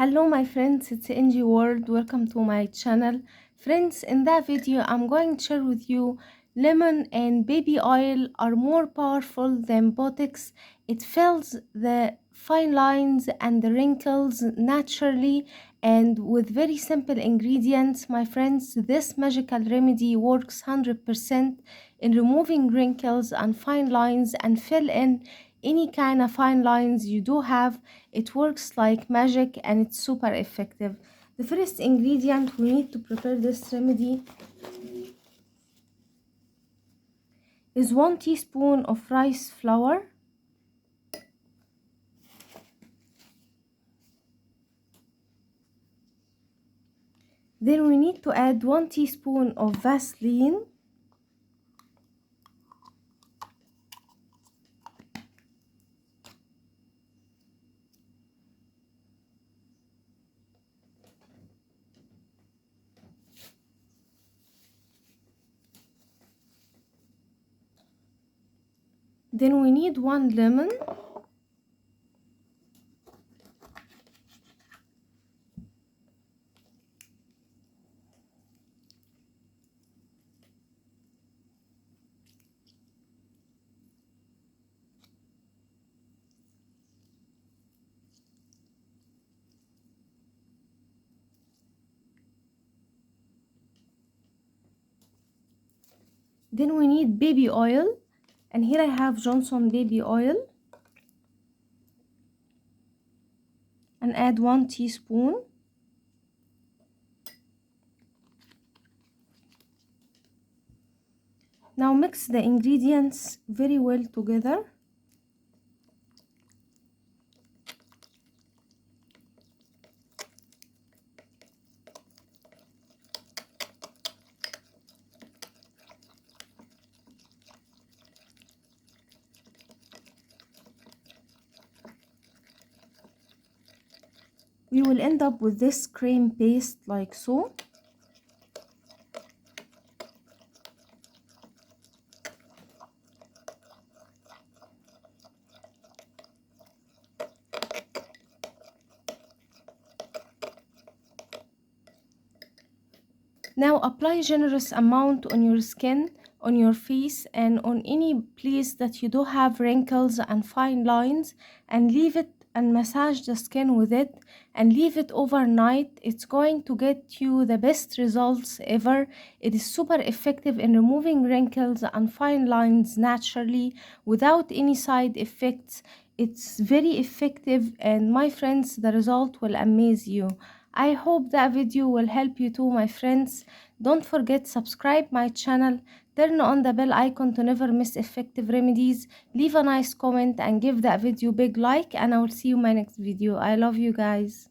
Hello my friends, it's NG World. Welcome to my channel. Friends, in that video I'm going to share with you lemon and baby oil are more powerful than Botox. It fills the fine lines and the wrinkles naturally and with very simple ingredients. My friends, this magical remedy works 100% in removing wrinkles and fine lines and fill in any kind of fine lines you do have. It works like magic and it's super effective. The first ingredient we need to prepare this remedy is 1 teaspoon of rice flour. Then we need to add 1 teaspoon of Vaseline. Then we need 1 lemon. Then we need baby oil, and here I have Johnson baby oil, and add 1 teaspoon. Now mix the ingredients very well together. We will end up with this cream paste like so. Now apply generous amount on your skin, on your face, and on any place that you do have wrinkles and fine lines, and leave it and massage the skin with it and leave it overnight. It's going to get you the best results ever. It is super effective in removing wrinkles and fine lines naturally without any side effects. It's very effective, and my friends, the result will amaze you. I hope that video will help you too, my friends. Don't forget, subscribe my channel, turn on the bell icon to never miss effective remedies, leave a nice comment and give that video big like, and I will see you in my next video. I love you guys.